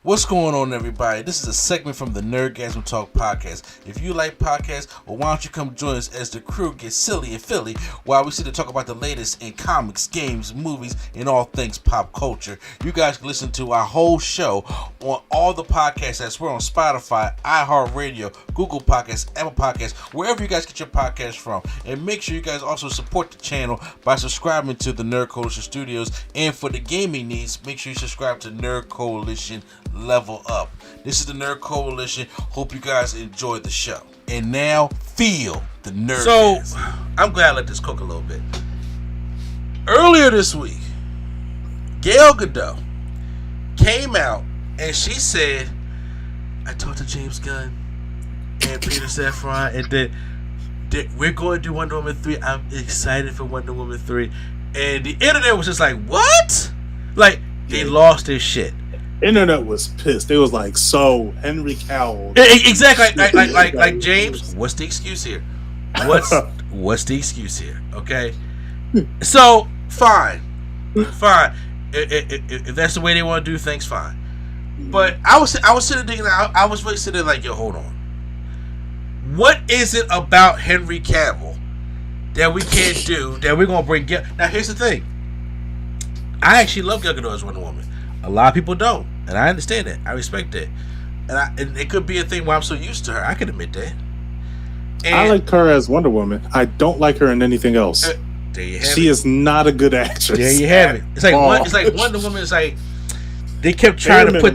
What's going on, everybody? This is a segment from the Nerdgasm Talk podcast. If you like podcasts, well, why don't you come join us as the crew gets silly and Philly while we sit to talk about the latest in comics, games, movies, and all things pop culture. You guys can listen to our whole show on all the podcasts apps. We're on Spotify, iHeartRadio, Google Podcasts, Apple Podcasts, wherever you guys get your podcasts from. And make sure you guys also support the channel by subscribing to the Nerd Coalition Studios. And for the gaming needs, make sure you subscribe to Nerd Coalition Level Up. This is the Nerd Coalition. Hope you guys enjoyed the show. And now, feel the nerd. So, I'm glad I let this cook a little bit. Earlier this week, Gal Gadot came out and she said, I talked to James Gunn and Peter Safran and that we're going to do Wonder Woman 3. I'm excited for Wonder Woman 3. And the internet was just like, what? Like, they lost their shit. Internet was pissed. It was like, so Henry Cavill. Exactly, like James. What's the excuse here? What's the excuse here? Okay, so fine. If that's the way they want to do things, fine. But I was sitting thinking, I was really sitting like, yo, hold on. What is it about Henry Cavill that we can't do that we're gonna bring? Now here's the thing. I actually love Gal Gadot as Wonder Woman. A lot of people don't, and I understand that. I respect that, and it could be a thing where I'm so used to her. I can admit that. And I like her as Wonder Woman. I don't like her in anything else. There you have she is not a good actress. There you have it. It's like Wonder Woman. It's like they kept trying to put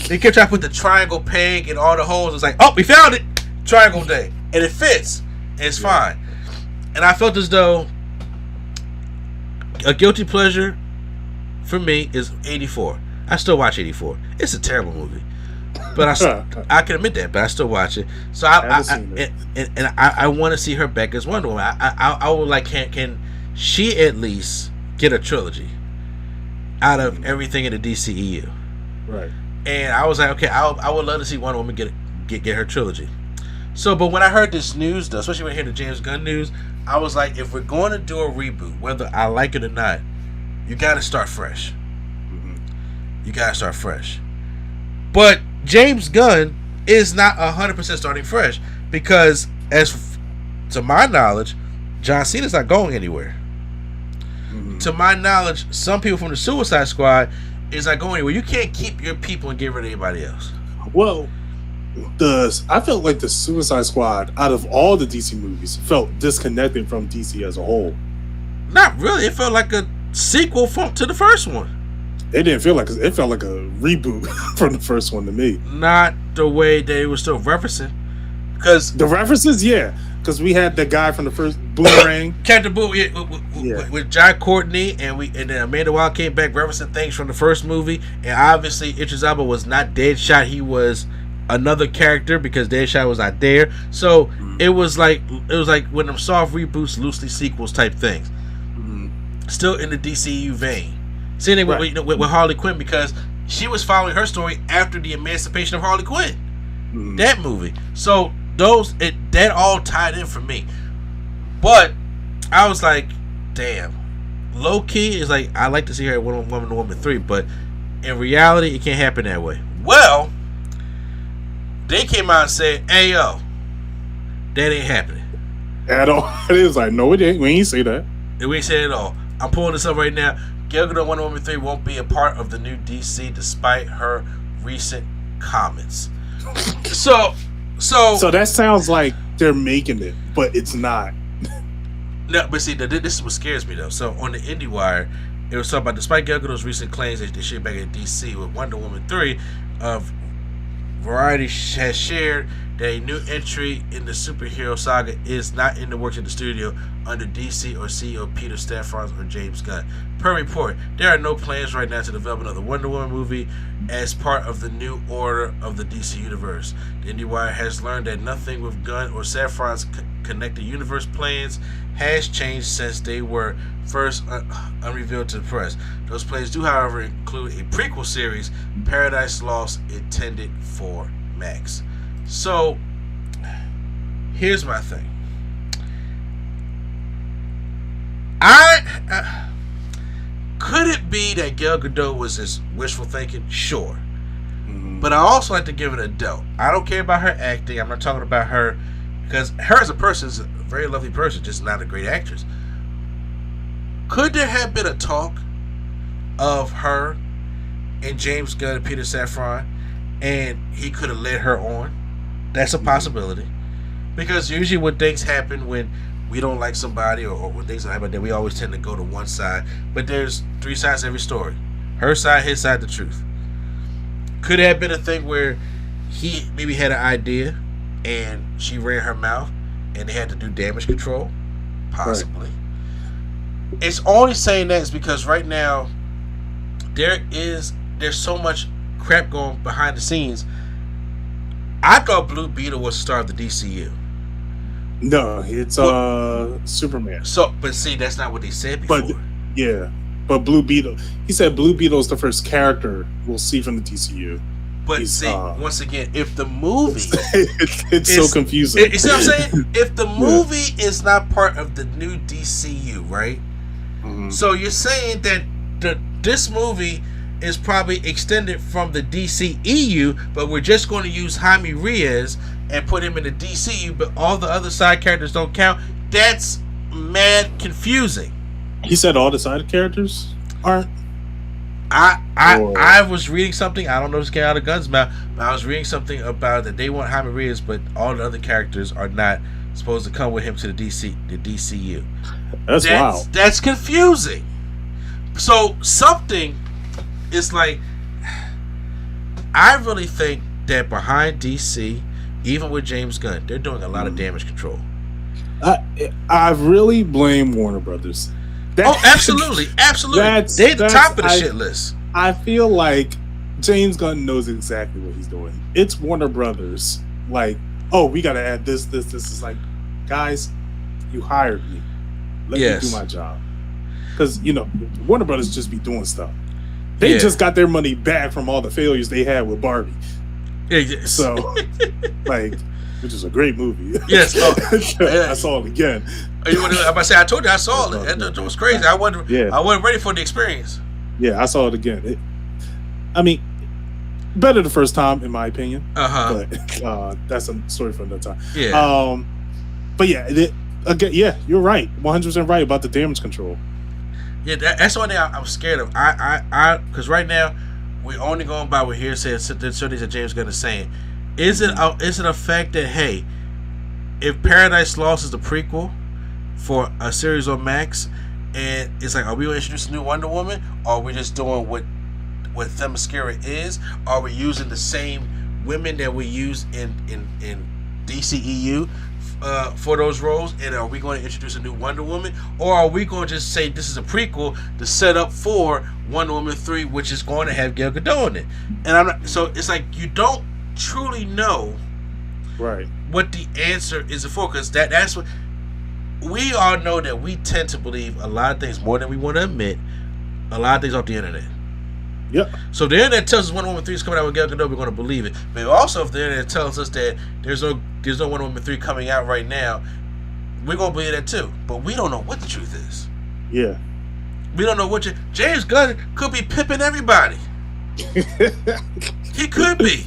they kept trying to put the triangle peg in all the holes. It's like, oh, we found it, triangle day, and it fits. And it's fine. And I felt as though a guilty pleasure for me is 84. I still watch 84. It's a terrible movie, but I can admit that. But I still watch it. So I want to see her back as Wonder Woman. I would like, can she at least get a trilogy out of everything in the DCEU? Right. And I was like, okay, I would love to see Wonder Woman get her trilogy. So, but when I heard this news, though, especially when I heard the James Gunn news, I was like, if we're going to do a reboot, whether I like it or not, you got to start fresh. You got to start fresh. But James Gunn is not 100% starting fresh because, as to my knowledge, John Cena's not going anywhere. To my knowledge, some people from the Suicide Squad is not going anywhere. You can't keep your people and get rid of anybody else. Well, I felt like the Suicide Squad, out of all the DC movies, felt disconnected from DC as a whole. Not really. It felt like a sequel to the first one. It didn't feel like it felt like a reboot from the first one to me. Not the way they were still referencing, because the references, because we had the guy from the first Boomerang, Captain Boo, with Jai Courtney, and then Amanda Waller came back referencing things from the first movie, and obviously Idris Elba was not Deadshot; he was another character because Deadshot was not there. So it was like when them soft reboots, loosely sequels type things. Still in the DCU vein. Same thing with Harley Quinn, because she was following her story after the emancipation of Harley Quinn. That movie. So that all tied in for me. But I was like, damn. Low key is like, I like to see her at Wonder Woman 3, but in reality, it can't happen that way. Well, they came out and said, hey, yo, that ain't happening. At all. It was like, no, it ain't. We ain't say that. We ain't say it at all. I'm pulling this up right now. Gal Gadot Wonder Woman 3 won't be a part of the new DC despite her recent comments. So that sounds like they're making it, but it's not. No, but see, this is what scares me though. So on the IndieWire, it was talking about, despite Gal Gadot's recent claims that she back at DC with Wonder Woman 3, Variety has shared that a new entry in the superhero saga is not in the works in the studio under DC or CEO Peter Safran or James Gunn. Per report, there are no plans right now to develop another Wonder Woman movie as part of the new order of the DC universe. The IndieWire has learned that nothing with Gunn or Safran's connected universe plans has changed since they were first unrevealed to the press. Those plans do, however, include a prequel series, Paradise Lost, intended for Max. So, here's my thing. Could it be that Gal Gadot was just wishful thinking? Sure. But I also like to give it a Adele. I don't care about her acting. I'm not talking about her because her as a person is a very lovely person, just not a great actress. Could there have been a talk of her and James Gunn and Peter Safran, and he could have led her on? That's a possibility. Because usually when things happen, when we don't like somebody or when things happen, then we always tend to go to one side. But there's three sides to every story. Her side, his side, the truth. Could it have been a thing where he maybe had an idea and she ran her mouth and they had to do damage control? Possibly. Right. It's only saying that is because right now there's so much crap going behind the scenes. I thought Blue Beetle was the star of the DCU. No, it's Superman. So, but see, that's not what they said before. But Blue Beetle. He said Blue Beetle is the first character we'll see from the DCU. But once again, if the movie, it's so confusing. You see what I'm saying? If the movie is not part of the new DCU, right? Mm-hmm. So you're saying that this movie is probably extended from the DCEU, but we're just going to use Jaime Reyes and put him in the DCU, but all the other side characters don't count. That's mad confusing. He said all the side characters aren't. I was reading something. I don't know if this came out of Gunn's mouth, but I was reading something about that they want Jaime Reyes, but all the other characters are not supposed to come with him to the DCU. That's wild. That's confusing. So something is like, I really think that behind DC, even with James Gunn, they're doing a lot of damage control. I really blame Warner Brothers. Absolutely. They're the top of the shit list. I feel like James Gunn knows exactly what he's doing. It's Warner Brothers. Like, oh, we got to add this. It's like, guys, you hired me. Let me do my job. Because, Warner Brothers just be doing stuff. They just got their money back from all the failures they had with Barbie. So, which is a great movie. Yes. I saw it again. I'm about to say, I told you I saw it. It was crazy. I wasn't ready for the experience. Yeah, I saw it again. Better the first time, in my opinion. But that's a story for another time. Yeah. But you're right. 100% right about the damage control. Yeah, that's the one thing I'm scared of. Because right now we're only going by what hearsay and certain things that James Gunn is saying. Is it a fact that, hey, if Paradise Lost is the prequel for a series on Max, and it's like, are we going to introduce a new Wonder Woman, or are we just doing what Themyscira is? Are we using the same women that we use in DCEU for those roles, and are we going to introduce a new Wonder Woman, or are we going to just say this is a prequel to set up for Wonder Woman 3, which is going to have Gal Gadot in it? And so it's like you don't truly know what the answer is for, because that's what we all know, that we tend to believe a lot of things more than we want to admit. A lot of things off the internet. Yep. So if the internet tells us Wonder Woman 3 is coming out with Gal Gadot, we're going to believe it. But also, if the internet tells us that there's no Wonder Woman 3 coming out right now, we're going to believe that too. But we don't know what the truth is. Yeah. We don't know what James Gunn could be pimping everybody. He could be.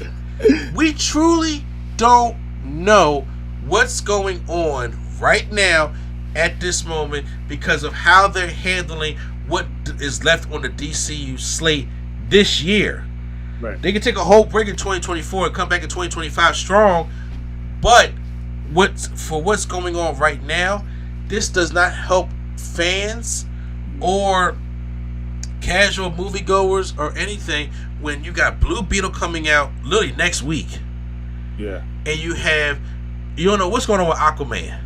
We truly don't know what's going on right now at this moment because of how they're handling what is left on the DCU slate this year. Right. They can take a whole break in 2024 and come back in 2025 strong, but what's going on right now, this does not help fans or casual moviegoers or anything when you got Blue Beetle coming out literally next week. Yeah. And you don't know what's going on with Aquaman. Yeah.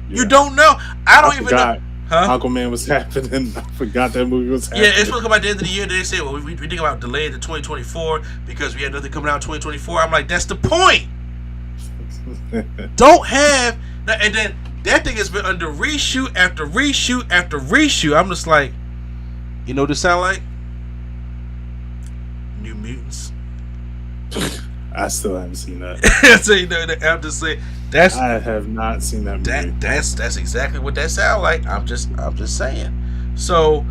You don't know. I don't even know. Huh? Aquaman was happening. I forgot that movie was happening. Yeah, it's supposed to come out at the end of the year. They say, well, we think about delaying to 2024 because we had nothing coming out in 2024. I'm like, that's the point. Don't have... And then that thing has been under reshoot after reshoot after reshoot. I'm just like, you know what this sound like? New Mutants. I still haven't seen that. So, I'm just saying... I have not seen that movie. That's exactly what that sounds like. I'm just saying. So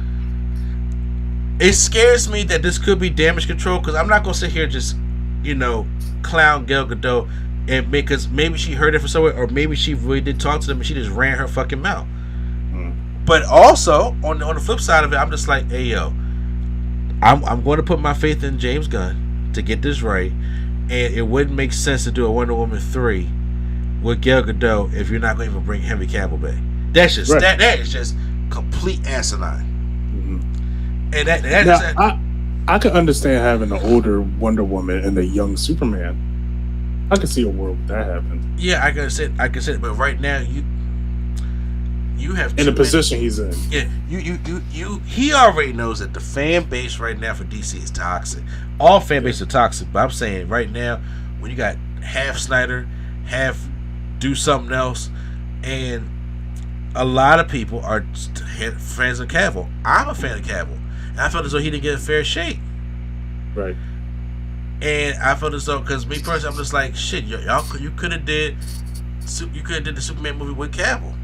it scares me that this could be damage control, because I'm not gonna sit here and just clown Gal Gadot and because maybe she heard it from somewhere, or maybe she really did talk to them and she just ran her fucking mouth. But also on the flip side of it, I'm just like, hey yo, I'm going to put my faith in James Gunn to get this right, and it wouldn't make sense to do a Wonder Woman 3 with Gal Gadot if you're not going to even bring Henry Cavill back. That's just that is just complete asinine. And I could understand having an older Wonder Woman and a young Superman. I could see a world with that happen. Yeah, I can say it, but right now you have in the position he's in. Yeah, he already knows that the fan base right now for DC is toxic. All fan bases are toxic, but I'm saying right now when you got half Snyder, half do something else, and a lot of people are fans of Cavill. I'm a fan of Cavill, and I felt as though he didn't get a fair shake. Right. And I felt as though, because me personally, I'm just like, shit, you could have did the Superman movie with Cavill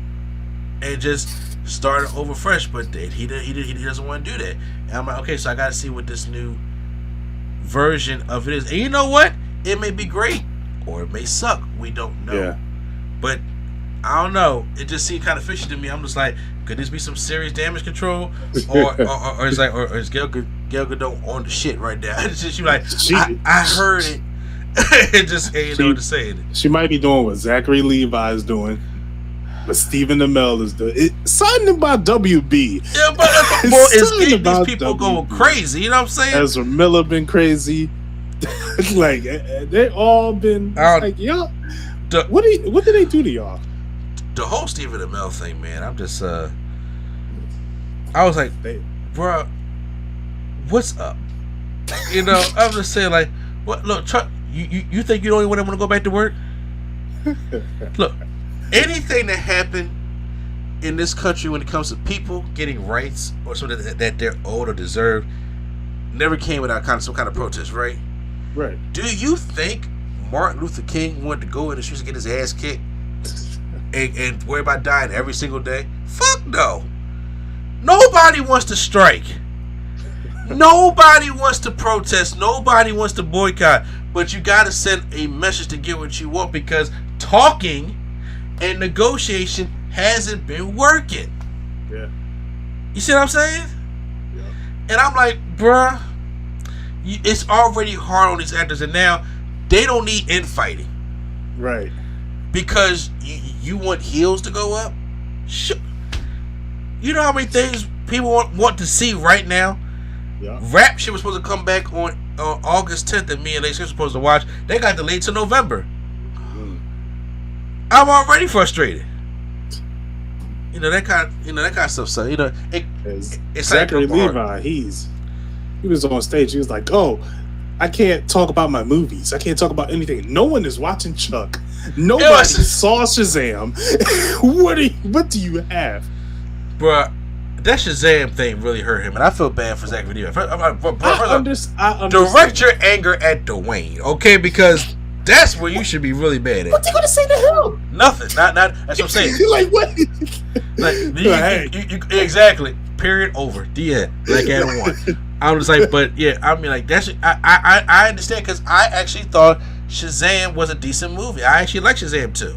and just started over fresh, but he doesn't want to do that. And I'm like, okay, so I got to see what this new version of it is. And you know what? It may be great or it may suck. We don't know. Yeah. But I don't know. It just seemed kind of fishy to me. I'm just like, could this be some serious damage control, or it's like, or is Gal Gadot on the shit right now? It's just you like, I heard it. It just ain't know what to say. She might be doing what Zachary Levi is doing, but Stephen Amell is doing. Something about WB. Yeah, but it's these people going crazy. You know what I'm saying? Ezra Miller been crazy. Like they all been like, yo, what did they do to y'all? The whole Stephen Amell thing, man, I'm just I was like, bro, what's up? I'm just saying, like, what? Look, Chuck, you think you don't even want to go back to work? Look, anything that happened in this country when it comes to people getting rights or something that they're owed or deserve never came without some kind of protest, right? Right. Do you think Martin Luther King wanted to go in the streets and get his ass kicked? And worry about dying every single day? Fuck no. Nobody wants to strike. Nobody wants to protest. Nobody wants to boycott. But you got to send a message to get what you want, because talking and negotiation hasn't been working. Yeah. You see what I'm saying? Yeah. And I'm like, bruh, it's already hard on these actors, and now they don't need infighting. Right. Because you want heels to go up? You know how many things people want to see right now? Yeah. Rap shit was supposed to come back on August 10th, and me and Lacey were supposed to watch. They got delayed to November. I'm already frustrated. That kind of stuff. So it's Zachary Levi. He was on stage. He was like, "Oh, I can't talk about my movies. I can't talk about anything. No one is watching Chuck. Nobody saw Shazam. What do you have?" Bruh, that Shazam thing really hurt him, and I feel bad for Zachary Levi. I understand. Direct your anger at Dwayne, okay? Because that's where you should be really bad at. What they gonna say to him? Nothing. Not. That's what I'm saying. Like what? You exactly. Period. Over. The end. Like at one. I was like, but yeah, I mean, like that's. I understand, because I actually thought Shazam was a decent movie. I actually like Shazam too.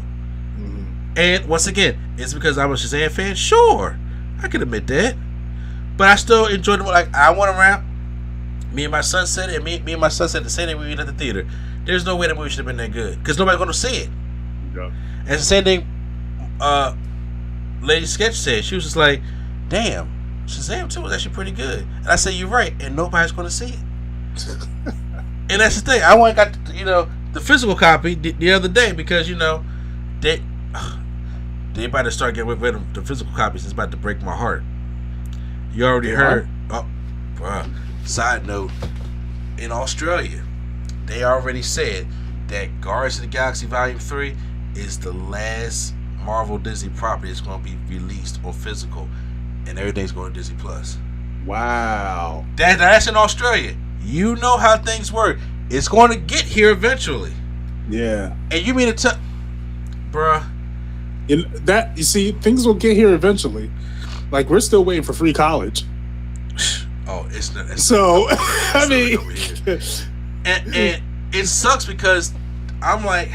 And once again, it's because I'm a Shazam fan. Sure, I can admit that. But I still enjoyed it. Like, I went around. Me and my son said it. And me and my son said the same thing when we were at the theater. There's no way that movie should have been that good, because nobody's going to see it. Yeah. And it's the same thing Lady Sketch said. She was just like, damn, Shazam 2 was actually pretty good. And I said, you're right, and nobody's going to see it. And that's the thing. I went and got the physical copy the other day, because they about to start getting rid of the physical copies. It's about to break my heart. You already heard. Oh, side note, in Australia, they already said that Guardians of the Galaxy Volume 3 is the last Marvel Disney property that's going to be released on physical, and everything's going to Disney Plus. Wow. That's in Australia. You know how things work. It's going to get here eventually. Yeah. And you mean to tell, bruh? You see, things will get here eventually. Like, we're still waiting for free college. Oh, it's not. So, I mean, it sucks because I'm like,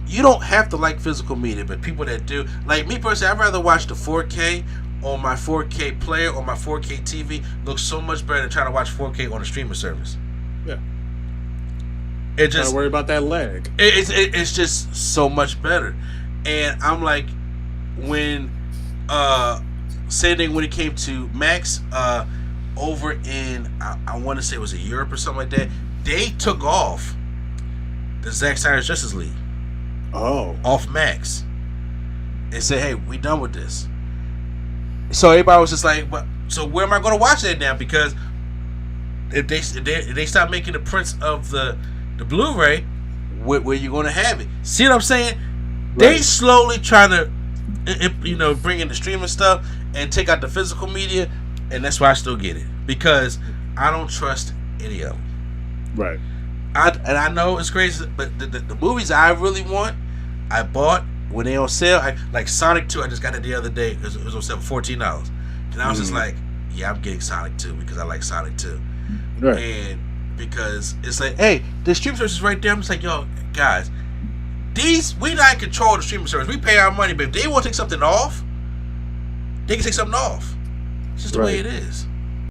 you don't have to like physical media, but people that do, like me personally, I'd rather watch the 4K on my 4K player or my 4K TV. Looks so much better than trying to watch 4K on a streaming service. Yeah. It just don't worry about that lag. It's just so much better, and I'm like, when same thing when it came to Max over in I want to say it was in Europe or something like that. They took off the Zack Snyder's Justice League. Oh. Off Max. And said, hey, we done with this. So everybody was just like, well, so where am I going to watch that now? Because if they stop making the prints of the Blu-ray, where you going to have it? See what I'm saying? Right. They slowly trying to, bring in the streaming stuff and take out the physical media, and that's why I still get it. Because I don't trust any of them. Right. I know it's crazy, but the movies I really want, I bought when they on sale. Like Sonic 2, I just got it the other day. It was on sale for $14. And I was just like, yeah, I'm getting Sonic 2 because I like Sonic 2. Right. And because it's like, hey, the stream service is right there. I'm just like, yo, guys, we not in control of the streaming service. We pay our money, but if they want to take something off, they can take something off. It's just the way it is.